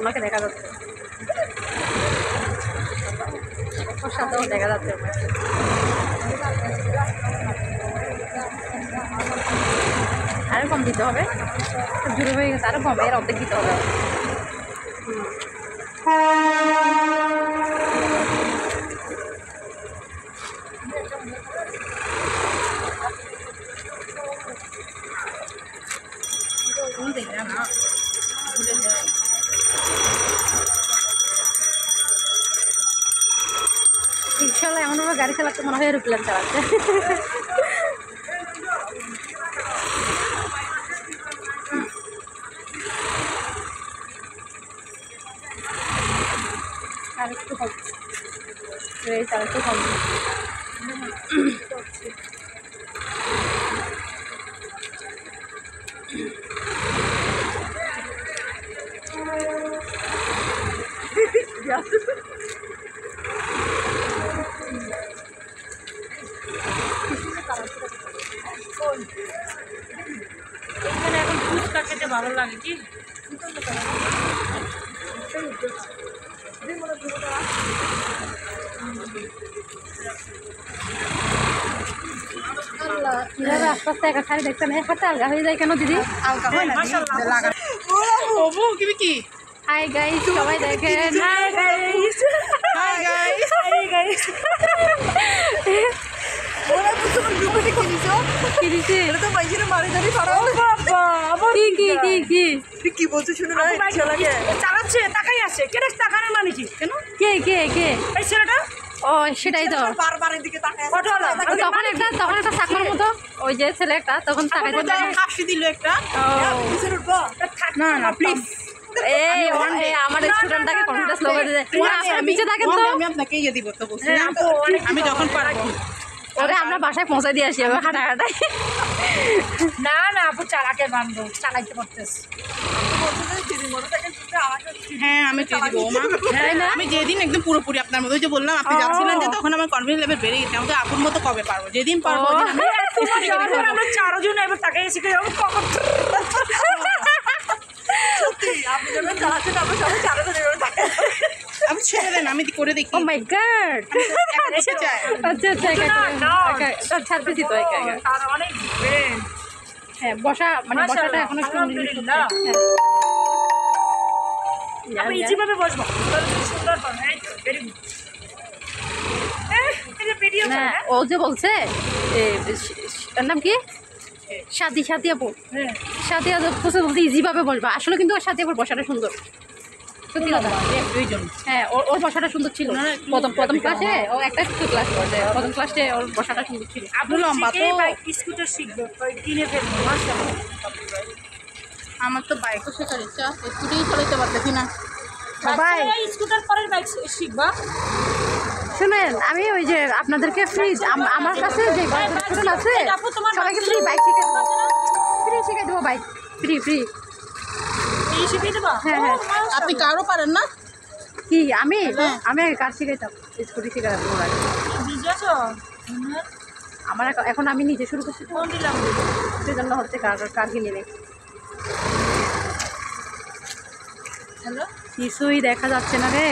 ওনাকে দেখা যাচ্ছে, ওর সাথেও দেখা যাচ্ছে। আরও কম দিতে হবে, জুড়ে হয়ে গেছে, আরও কম, এর অর্ধেক দিতে হবে। রিক্সাওয়ালা এমনভাবে গাড়ি চালাচ্ছে মনে হয় এরোপ্লেন চালাচ্ছে। আরেকটু কম, আরেকটু কম। এখানে এখন ফুচকা খেতে ভালো লাগে কি? আস্তে আস্তে একা শাড়ি দেখছেন, হাতে আলগা হয়ে যায় কেন দিদি? কি হাই গাইস, সবাই দেখেন। Hi guys, hi guys, hi guys. ওরা তো তুমি গ্রুপে কি দিছো? কি দিছে? এটা তো বাইরে মারি দাঁড়ি ফাড়া। ও বাবা, আবার কি কি কি কি তুই কি বলছিস শুনে না? ছেলেকে চালাচ্ছে, তাকাই আছে। কেন তাকানো মানে কি? কেন? কে কে কে? এই ছেলেটা? ও সেটাই তো। বারবার এদিকে তাকায় আছে। অটোলা। তখন একটা চাকমার মতো ওই যে ছেলে একটা তখন তাকাইতে হাসি দিল একটা। ও পিছনে উঠবো। না না প্লিজ। এই আমার স্টুডেন্টটাকে কনফিডেন্স লো করে দেয়। নিচে থাকেন তো। আমি আপনাকে ইয়ে দিব তো বলছি। আমি যখন পারবো। ওরে আমরা বাসায় পৌঁছে দিয়ে আসি, আমি হাঁটা হাঁটাই। না না আপু চালাকে বান্ধব, চালাইতে পারতেছ। হ্যাঁ আমি দিয়ে দিব মা। আমি যেদিন একদম পুরোপুরি আপনার মতো যে বললাম আপনি যাচ্ছিলেন যে তখন আমার কনফিডেন্স লেভেল বেড়ে গেছে। আমাকে আপুর মতো কবে পারবো? যেদিন পারবো আমরা চারজন এবার তাকে এসে আমি ছেড়ে দেন, আমি করে দেখি। ও মাই গড, আচ্ছা আচ্ছা ছাড়তেছি তো একা একা। অনেক হ্যাঁ বসা মানে বসাটা এখন একটু আমি ইজিভাবে বসবো, সুন্দর হবে। এই তো ভেরি গুড। না ও যে বলছে তার নাম কি, সাথী সাথী আপু। সাথী আপু বলতে ইজিভাবে বসবা, আসলে কিন্তু ওর সাথী আপুর বসাটা সুন্দর, সত্যি কথা। হ্যাঁ ওর বসাটা সুন্দর ছিল। প্রথম ক্লাসে ও একটা ক্লাস করছে, প্রথম ক্লাসে ওর বসাটা সুন্দর ছিল। আপনি লম্বা তো স্কুটার শিখবে, কিনে ফেলবো। আমার তো বাইকও শেখার ইচ্ছা, স্কুটিই চালাতে পারতেছি না। স্কুটার পরের বাইক শিখবা। শুনেন আমি ওই যে আপনাদেরকে ফ্রি, আমার কাছে যে স্টুডেন্ট আছে সবাইকে ফ্রি বাইক শিখে দেবো, ফ্রি শিখে দেবো বাইক, ফ্রি ফ্রি শিখে দেবো। হ্যাঁ হ্যাঁ। আপনি কারও পারেন না কি? আমি আগে কার শিখাইতাম, স্কুটি শিখাইতাম। আমার এখন আমি নিজে শুরু করছি, সেই জন্য হচ্ছে কার কিনে নেই। হ্যালো, কিছুই দেখা যাচ্ছে না রে।